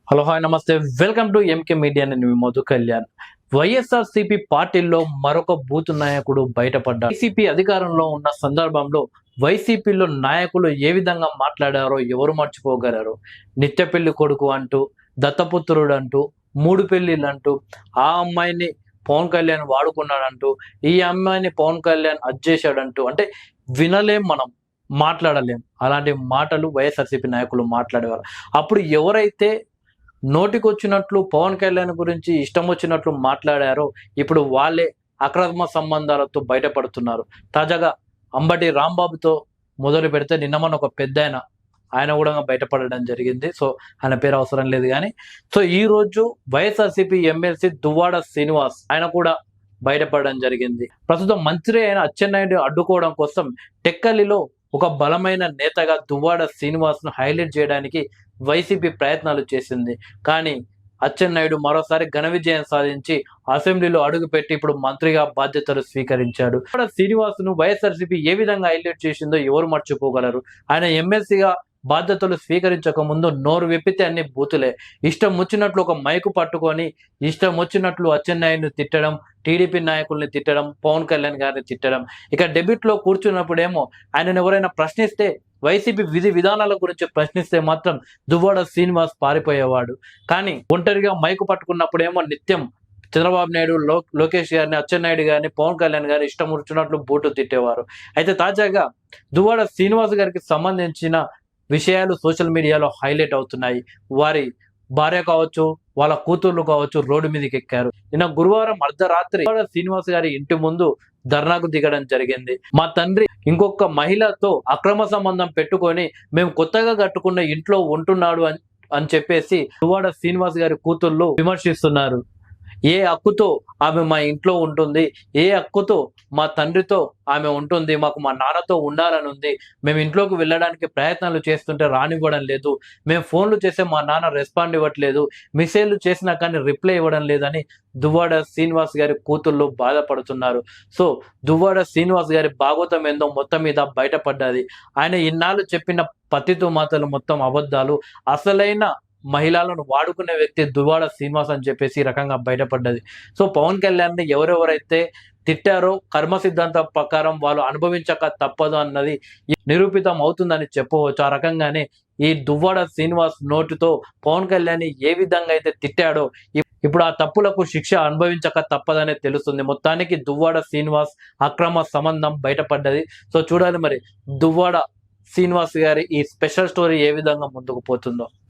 Hello hi నమస్తే welcome to MK media. నేను మీ మధు కళ్యాణ్. వైఎస్ఆర్సీపీ పార్టీలో మరొక బూత్ నాయకుడు బయటపడ్డారు. వైసీపీ అధికారంలో ఉన్న సందర్భంలో వైసీపీలో నాయకులు ఏ విధంగా మాట్లాడారో ఎవరు మర్చిపోగలరు. నిత్య పెళ్లి కొడుకు అంటూ, దత్తపుత్రుడు అంటూ, మూడు పెళ్లిళ్ళు అంటూ, ఆ అమ్మాయిని పవన్ కళ్యాణ్ వాడుకున్నాడంటూ, ఈ అమ్మాయిని పవన్ కళ్యాణ్ అజ్జేశాడంటూ, అంటే వినలేం, మనం మాట్లాడలేం. అలాంటి మాటలు వైఎస్ఆర్సీపీ నాయకులు మాట్లాడేవారు. అప్పుడు ఎవరైతే నోటికొచ్చినట్లు పవన్ కళ్యాణ్ గురించి ఇష్టం వచ్చినట్లు మాట్లాడారో ఇప్పుడు వాళ్ళే అక్రమ సంబంధాలతో బయటపడుతున్నారు. తాజాగా అంబటి రాంబాబుతో మొదలు పెడితే నిన్న ఒక పెద్ద ఆయన కూడా బయటపడడం జరిగింది. సో ఆయన పేరు అవసరం లేదు కానీ, సో ఈ రోజు వైఎస్ఆర్సీపీ ఎమ్మెల్సీ దువ్వాడ శ్రీనివాస్ ఆయన కూడా బయటపడడం జరిగింది. ప్రస్తుతం మంత్రి అయిన అచ్చెన్నాయుడు అడ్డుకోవడం కోసం టెక్కలిలో ఒక బలమైన నేతగా దువ్వాడ శ్రీనివాస్ ను హైలైట్ చేయడానికి వైసీపీ ప్రయత్నాలు చేసింది. కానీ అచ్చెన్నాయుడు మరోసారి ఘన విజయం సాధించి అసెంబ్లీలో అడుగుపెట్టి ఇప్పుడు మంత్రిగా బాధ్యతలు స్వీకరించాడు. శ్రీనివాస్ ను వైఎస్ఆర్సీపీ ఏ విధంగా హైలైట్ చేసిందో ఎవరు మర్చిపోగలరు. ఆయన ఎమ్మెల్సీగా బాధ్యతలు స్వీకరించక ముందు నోరు విప్పితే అన్ని బూతులే. ఇష్టం వచ్చినట్లు ఒక మైకు పట్టుకొని ఇష్టం వచ్చినట్లు అచ్చెన్నాయుడిని తిట్టడం, టీడీపీ నాయకుల్ని తిట్టడం, పవన్ కళ్యాణ్ గారిని తిట్టడం. ఇక డెబిట్ లో కూర్చున్నప్పుడేమో ఆయనను ఎవరైనా ప్రశ్నిస్తే, వైసీపీ విధి విధానాల గురించి ప్రశ్నిస్తే మాత్రం దువ్వాడ శ్రీనివాస్ పారిపోయేవాడు. కానీ ఒంటరిగా మైకు పట్టుకున్నప్పుడేమో నిత్యం చంద్రబాబు నాయుడు, లోకేష్ గారిని, అచ్చెన్నాయుడు గారిని, పవన్ కళ్యాణ్ గారిని ఇష్టం వచ్చినట్లు బూటు తిట్టేవారు. అయితే తాజాగా దువ్వాడ శ్రీనివాస్ గారికి సంబంధించిన విషయాలు సోషల్ మీడియాలో హైలైట్ అవుతున్నాయి. వారి భార్య కావచ్చు, వాళ్ళ కూతుర్లు కావచ్చు రోడ్డు మీదకి ఎక్కారు. నిన్న గురువారం అర్ధరాత్రి శ్రీనివాస్ గారి ఇంటి ముందు ధర్నాకు దిగడం జరిగింది. మా తండ్రి ఇంకొక మహిళతో అక్రమ సంబంధం పెట్టుకొని మేము కొత్తగా కట్టుకున్న ఇంట్లో ఉంటున్నాడు అని చెప్పేసి దువ్వాడ శ్రీనివాస్ గారి కూతుర్లు విమర్శిస్తున్నారు. ఏ హక్కుతో ఆమె మా ఇంట్లో ఉంటుంది, ఏ హక్కుతో మా తండ్రితో ఆమె ఉంటుంది, మాకు మా నాన్నతో ఉండాలని ఉంది, మేము ఇంట్లోకి వెళ్ళడానికి ప్రయత్నాలు చేస్తుంటే రానివ్వడం లేదు, మేము ఫోన్లు చేస్తే మా నాన్న రెస్పాండ్ ఇవ్వట్లేదు, మెసేజ్లు చేసినా కానీ రిప్లై ఇవ్వడం లేదని దువ్వాడ శ్రీనివాస్ గారి కూతుళ్ళు బాధపడుతున్నారు. సో దువ్వాడ శ్రీనివాస్ గారి భాగవతం ఏందో మొత్తం మీద బయటపడ్డది. ఆయన ఇన్నాళ్ళు చెప్పిన పతితో మాటలు మొత్తం అబద్ధాలు, అసలైన మహిళలను వాడుకునే వ్యక్తి దువ్వాడ శ్రీనివాస్ అని చెప్పేసి ఈ రకంగా బయటపడ్డది. సో పవన్ కళ్యాణ్ ఎవరెవరైతే తిట్టారో కర్మ సిద్ధాంతం ప్రకారం వాళ్ళు అనుభవించక తప్పదు అన్నది నిరూపితం అవుతుందని చెప్పవచ్చు. ఆ రకంగానే ఈ దువ్వాడ శ్రీనివాస్ నోటితో పవన్ కళ్యాణ్ ఏ విధంగా అయితే తిట్టాడో ఇప్పుడు ఆ తప్పులకు శిక్ష అనుభవించక తప్పదనే తెలుస్తుంది. మొత్తానికి దువ్వాడ శ్రీనివాస్ అక్రమ సంబంధం బయటపడ్డది. సో చూడాలి మరి దువ్వాడ శ్రీనివాస్ గారి ఈ స్పెషల్ స్టోరీ ఏ విధంగా ముందుకు పోతుందో.